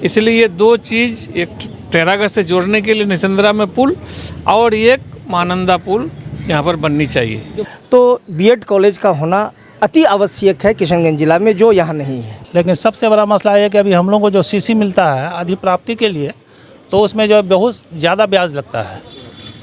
इसलिए ये दो चीज़, एक टेरागढ़ से जोड़ने के लिए निसंद्रा में पुल और एक महानंदा पुल यहाँ पर बननी चाहिए। तो बीएड कॉलेज का होना अति आवश्यक है किशनगंज जिला में, जो यहाँ नहीं है। लेकिन सबसे बड़ा मसला है कि अभी हम लोग को जो सीसी मिलता है अधिप्राप्ति के लिए, तो उसमें जो है बहुत ज़्यादा ब्याज लगता है।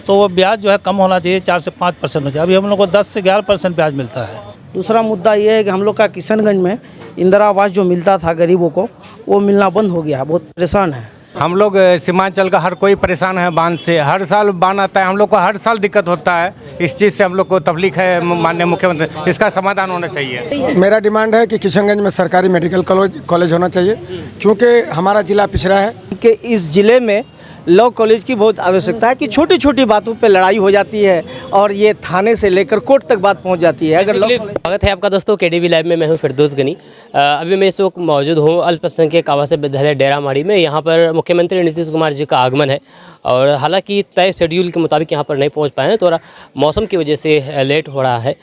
तो वो ब्याज जो है कम होना चाहिए, 4 से 5% हो जाए। अभी हम लोग को 10 से 11% ब्याज मिलता है। दूसरा मुद्दा ये है कि हम लोग का किशनगंज में इंदिरा आवास जो मिलता था गरीबों को, वो मिलना बंद हो गया है। बहुत परेशान है हम लोग। सीमांचल का हर कोई परेशान है बांध से। हर साल बांध आता है, हम लोग को हर साल दिक्कत होता है। इस चीज़ से हम लोग को तकलीफ है। माननीय मुख्यमंत्री, इसका समाधान होना चाहिए। मेरा डिमांड है कि किशनगंज में सरकारी मेडिकल कॉलेज होना चाहिए, क्योंकि हमारा ज़िला पिछड़ा है। कि इस ज़िले में लॉ कॉलेज की बहुत आवश्यकता है कि छोटी छोटी बातों पे लड़ाई हो जाती है और ये थाने से लेकर कोर्ट तक बात पहुंच जाती है। अगर स्वागत है आपका दोस्तों केडीवी लाइव में। मैं हूं फिरदौस गनी। अभी मैं इस वक्त मौजूद हूं अल्पसंख्यक आवासीय विद्यालय डेरामाड़ी में। यहां पर मुख्यमंत्री नीतीश कुमार जी का आगमन है और हालांकि तय शेड्यूल के मुताबिक यहां पर नहीं पहुंच पाए हैं, थोड़ा मौसम की वजह से लेट हो रहा है।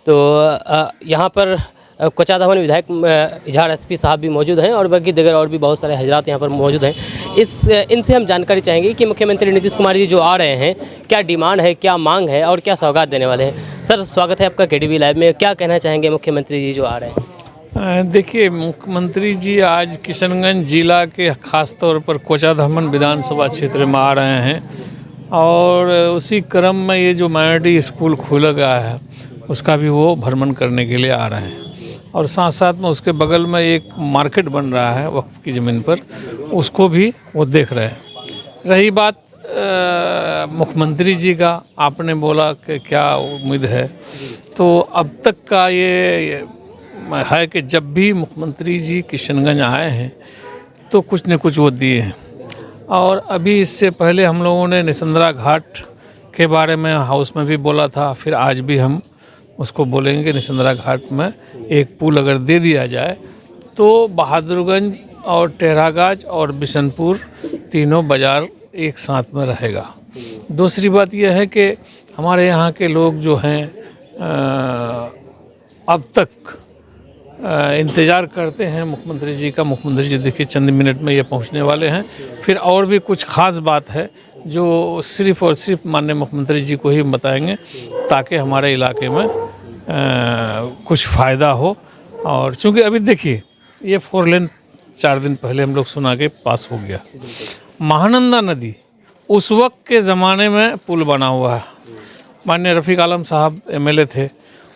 तो यहाँ पर कोचाधामन विधायक इजहार एसपी साहब भी मौजूद हैं और बाकी दिगर और भी बहुत सारे हजरात यहाँ पर मौजूद हैं। इनसे हम जानकारी चाहेंगे कि मुख्यमंत्री नीतीश कुमार जी जो आ रहे हैं, क्या डिमांड है, क्या मांग है और क्या सौगात देने वाले हैं। सर, स्वागत है आपका केडीवी लाइव में। क्या कहना चाहेंगे मुख्यमंत्री जी जो आ रहे हैं? देखिए, मुख्यमंत्री जी आज किशनगंज जिला के खास तौर पर कोचाधामन विधानसभा क्षेत्र में आ रहे हैं और उसी क्रम में ये जो माइनॉरिटी स्कूल खुल गया है उसका भी वो भ्रमण करने के लिए आ रहे हैं। और साथ साथ में उसके बगल में एक मार्केट बन रहा है वक्फ की ज़मीन पर, उसको भी वो देख रहे हैं। रही बात मुख्यमंत्री जी का, आपने बोला कि क्या उम्मीद है, तो अब तक का ये है कि जब भी मुख्यमंत्री जी किशनगंज आए हैं तो कुछ न कुछ वो दिए हैं। और अभी इससे पहले हम लोगों ने निसंद्रा घाट के बारे में हाउस में भी बोला था, फिर आज भी हम उसको बोलेंगे कि निसंद्रा घाट में एक पुल अगर दे दिया जाए तो बहादुरगंज और टेरागाज और बिशनपुर तीनों बाज़ार एक साथ में रहेगा। दूसरी बात यह है कि हमारे यहाँ के लोग जो हैं अब तक इंतज़ार करते हैं मुख्यमंत्री जी का। मुख्यमंत्री जी देखिए चंद मिनट में ये पहुंचने वाले हैं। फिर और भी कुछ ख़ास बात है जो सिर्फ़ और सिर्फ माननीय मुख्यमंत्री जी को ही बताएंगे, ताकि हमारे इलाके में कुछ फ़ायदा हो। और चूँकि अभी देखिए ये 4 लेन 4 दिन पहले हम लोग सुना के पास हो गया। महानंदा नदी उस वक्त के ज़माने में पुल बना हुआ है, माननीय रफ़ीक आलम साहब MLA थे,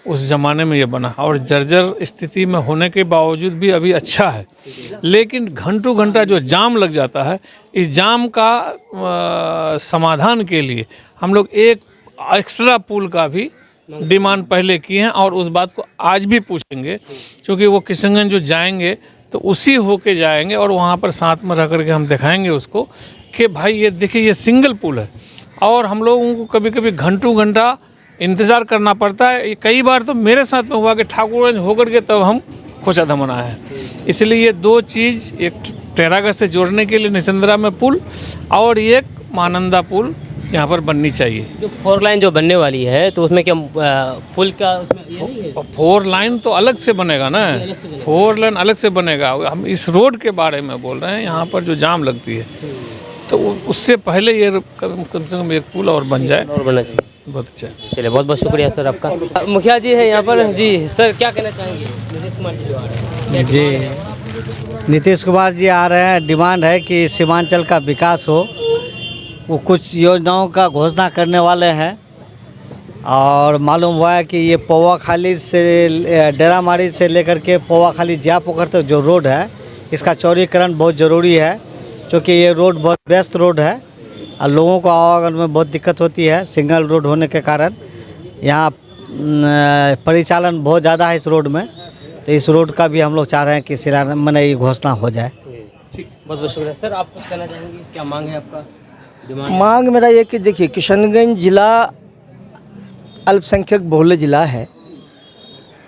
उस ज़माने में ये बना और जर्जर स्थिति में होने के बावजूद भी अभी अच्छा है। लेकिन घंटों घंटा जो जाम लग जाता है, इस जाम का समाधान के लिए हम लोग एक एक्स्ट्रा पुल का भी डिमांड पहले किए हैं और उस बात को आज भी पूछेंगे, क्योंकि वो किशनगंज जो जाएंगे तो उसी होके जाएंगे और वहाँ पर साथ में रह करके हम दिखाएंगे उसको कि भाई ये देखिए ये सिंगल पुल है। और हम लोगों को कभी कभी घंटों घंटा इंतज़ार करना पड़ता है। ये कई बार तो मेरे साथ में हुआ कि ठाकुरगंज होकर के तब हम कोचाधामन आए हैं। इसलिए ये दो चीज़, एक टेरागढ़ से जोड़ने के लिए निसंद्रा में पुल और एक महानंदा पुल यहाँ पर बननी चाहिए। जो 4 लाइन जो बनने वाली है तो उसमें क्या पुल का उसमें ये नहीं है? 4 लाइन तो अलग से बनेगा ना, 4 लाइन अलग से बनेगा। हम इस रोड के बारे में बोल रहे हैं, यहाँ पर जो जाम लगती है तो उससे पहले ये कम से कम एक पुल और बन जाए और बनना चाहिए। बहुत अच्छा। चलिए, बहुत बहुत शुक्रिया सर आपका। मुखिया जी है यहाँ पर जी। सर, क्या कहना चाहेंगे नीतीश कुमार जी जो आ रहे हैं? जी, नीतीश कुमार जी आ रहे हैं। डिमांड है कि सीमांचल का विकास हो। वो कुछ योजनाओं का घोषणा करने वाले हैं और मालूम हुआ है कि ये पौवाखाली से डेरामाड़ी से लेकर के पौवाखाली जयापोखर तक जो रोड है, इसका चौड़ीकरण बहुत ज़रूरी है, क्योंकि ये रोड बहुत व्यस्त रोड है और लोगों को आवागमन में बहुत दिक्कत होती है। सिंगल रोड होने के कारण यहाँ परिचालन बहुत ज़्यादा है इस रोड में, तो इस रोड का भी हम लोग चाह रहे हैं कि शिलान्यास ये घोषणा हो जाए। ठीक, बहुत बहुत शुक्रिया सर। आप कुछ कहना चाहेंगे, क्या मांग है आपका? मांग मेरा ये कि देखिए किशनगंज जिला अल्पसंख्यक बहुल्य जिला है।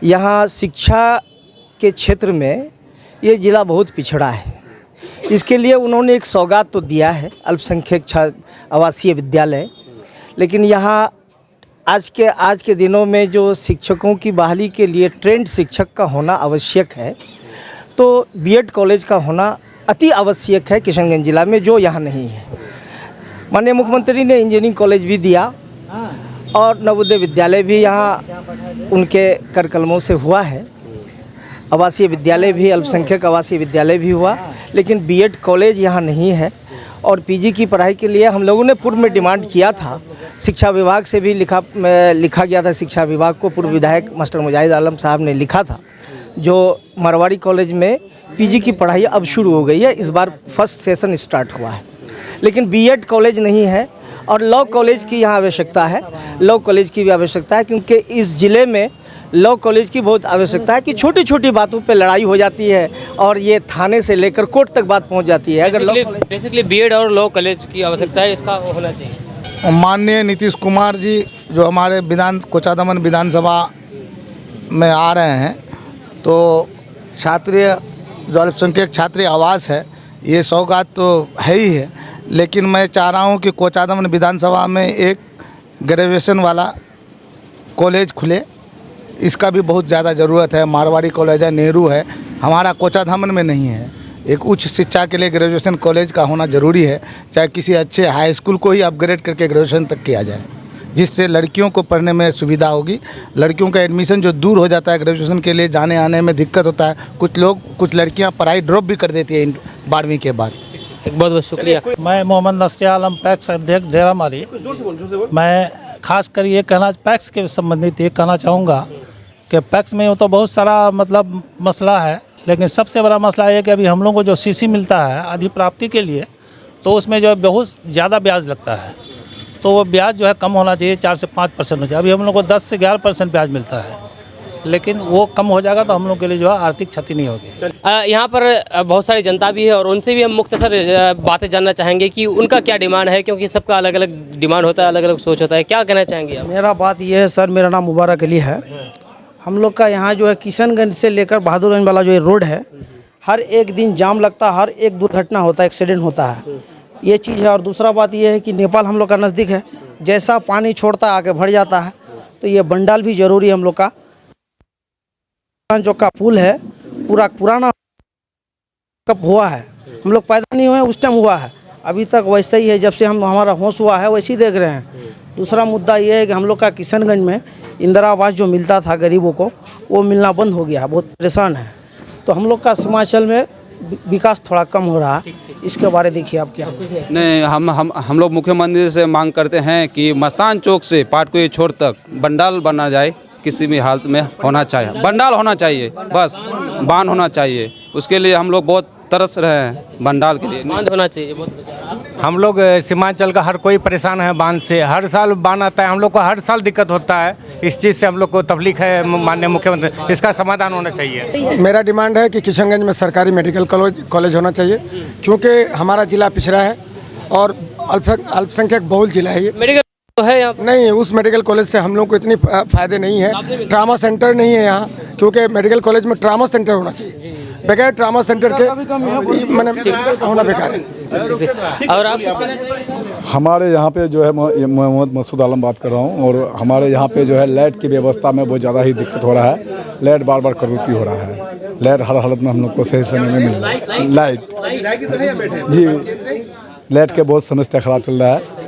यहाँ शिक्षा के क्षेत्र में ये ज़िला बहुत पिछड़ा है। इसके लिए उन्होंने एक सौगात तो दिया है, अल्पसंख्यक आवासीय विद्यालय, लेकिन यहाँ आज के दिनों में जो शिक्षकों की बहाली के लिए ट्रेंड शिक्षक का होना आवश्यक है, तो बीएड कॉलेज का होना अति आवश्यक है किशनगंज जिला में, जो यहाँ नहीं है। माननीय मुख्यमंत्री ने इंजीनियरिंग कॉलेज भी दिया और नवोदय विद्यालय भी यहाँ उनके कर कलमों से हुआ है। आवासीय विद्यालय भी, अल्पसंख्यक आवासीय विद्यालय भी हुआ, लेकिन बीएड कॉलेज यहाँ नहीं है। और पीजी की पढ़ाई के लिए हम लोगों ने पूर्व में डिमांड किया था, शिक्षा विभाग से भी लिखा गया था। शिक्षा विभाग को पूर्व विधायक मास्टर मुजाहिद आलम साहब ने लिखा था, जो मारवाड़ी कॉलेज में पीजी की पढ़ाई अब शुरू हो गई है। इस बार फर्स्ट सेशन स्टार्ट हुआ है, लेकिन बीएड कॉलेज नहीं है। और लॉ कॉलेज की यहाँ आवश्यकता है, लॉ कॉलेज की भी आवश्यकता है, क्योंकि इस ज़िले में लॉ कॉलेज की बहुत आवश्यकता है कि छोटी छोटी बातों पे लड़ाई हो जाती है और ये थाने से लेकर कोर्ट तक बात पहुंच जाती है। अगर बेसिकली बीएड और लॉ कॉलेज की आवश्यकता है, इसका होना चाहिए। माननीय नीतीश कुमार जी जो हमारे कोचादमन विधानसभा में आ रहे हैं, तो छात्रीय जो अल्पसंख्यक छात्री आवास है, ये सौगात तो है ही है, लेकिन मैं चाह रहा हूँ कि कोचादमन विधानसभा में एक ग्रेजुएशन वाला कॉलेज खुले। इसका भी बहुत ज़्यादा ज़रूरत है। मारवाड़ी कॉलेज है, नेहरू है, हमारा कोचाधामन में नहीं है। एक उच्च शिक्षा के लिए ग्रेजुएशन कॉलेज का होना ज़रूरी है, चाहे किसी अच्छे हाई स्कूल को ही अपग्रेड करके ग्रेजुएशन तक किया जाए, जिससे लड़कियों को पढ़ने में सुविधा होगी। लड़कियों का एडमिशन जो दूर हो जाता है, ग्रेजुएशन के लिए जाने आने में दिक्कत होता है। कुछ लड़कियाँ पढ़ाई ड्रॉप भी कर देती है 12वीं के बाद। बहुत बहुत शुक्रिया। मैं मोहम्मद नसर आलम, पैक्स अध्यक्ष डेरामारी। मैं खास कर ये कहना, पैक्स के संबंधित ये कहना चाहूँगा कि पैक्स में तो बहुत सारा मतलब मसला है, लेकिन सबसे बड़ा मसला ये है कि अभी हम लोग को जो सीसी मिलता है अधिप्राप्ति के लिए, तो उसमें जो है बहुत ज़्यादा ब्याज लगता है। तो वो ब्याज जो है कम होना चाहिए, 4 से 5% हो जाए। अभी हम लोग को 10 से 11% ब्याज मिलता है, लेकिन वो कम हो जाएगा तो हम लोग के लिए जो है आर्थिक क्षति नहीं होगी। यहाँ पर बहुत सारी जनता भी है और उनसे भी हम मुख्तसर बातें जानना चाहेंगे कि उनका क्या डिमांड है, क्योंकि सबका अलग अलग डिमांड होता है, अलग अलग सोच होता है। क्या कहना चाहेंगे आप? मेरा बात ये है सर, मेरा नाम मुबारक अली है। हम लोग का यहाँ जो है किशनगंज से लेकर बहादुरगंज वाला जो ये रोड है, हर एक दिन जाम लगता है, हर एक दुर्घटना होता है, एक्सीडेंट होता है, ये चीज़ है। और दूसरा बात ये है कि नेपाल हम लोग का नज़दीक है, जैसा पानी छोड़ता है आके भर जाता है, तो ये बंडाल भी ज़रूरी है हम लोग का। जो का पुल है पूरा पुराना कब हुआ है, हम लोग पैदा नहीं हुए उस टाइम हुआ है, अभी तक वैसे ही है। जब से हमारा होश हुआ है वैसे ही देख रहे हैं। दूसरा मुद्दा ये है कि हम लोग का किशनगंज में इंदिरा आवास जो मिलता था गरीबों को, वो मिलना बंद हो गया, बहुत परेशान है। तो हम लोग का सीमांचल में विकास थोड़ा कम हो रहा है, इसके बारे देखिए आप क्या। नहीं, हम लोग मुख्यमंत्री से मांग करते हैं कि मस्तान चौक से पाटकुई छोर तक बंडाल बना जाए, किसी भी हालत में होना चाहिए, बंडाल होना चाहिए, बस बांध होना चाहिए। उसके लिए हम लोग बहुत तरस रहे हैं, बंडाल के लिए बांध होना चाहिए। हम लोग सीमांचल का हर कोई परेशान है बांध से। हर साल बांध आता है, हम लोग को हर साल दिक्कत होता है। इस चीज़ से हम लोग को तकलीफ है। माननीय मुख्यमंत्री, इसका समाधान होना चाहिए। मेरा डिमांड है कि किशनगंज में सरकारी मेडिकल कॉलेज होना चाहिए, क्योंकि हमारा ज़िला पिछड़ा है और अल्पसंख्यक बहुल जिला है ये। मेडिकल तो है यहाँ नहीं, उस मेडिकल कॉलेज से हम लोग को इतनी फ़ायदे नहीं है। ट्रामा सेंटर नहीं है यहाँ, क्योंकि मेडिकल कॉलेज में ट्रामा सेंटर होना चाहिए। बगैर ट्रामा सेंटर के मैंने मेडिकल का होना बेकार है। और आप हमारे यहाँ पे जो है, मोहम्मद मसूद आलम बात कर रहा हूँ, और हमारे यहाँ पे जो है लाइट की व्यवस्था में बहुत ज़्यादा ही दिक्कत हो रहा है। लाइट बार बार कटौती हो रहा है, लाइट हर हालत में हम लोग को सही समय में मिल रहा है। लाइट जी, लाइट के बहुत समस्या ख़राब चल रहा है।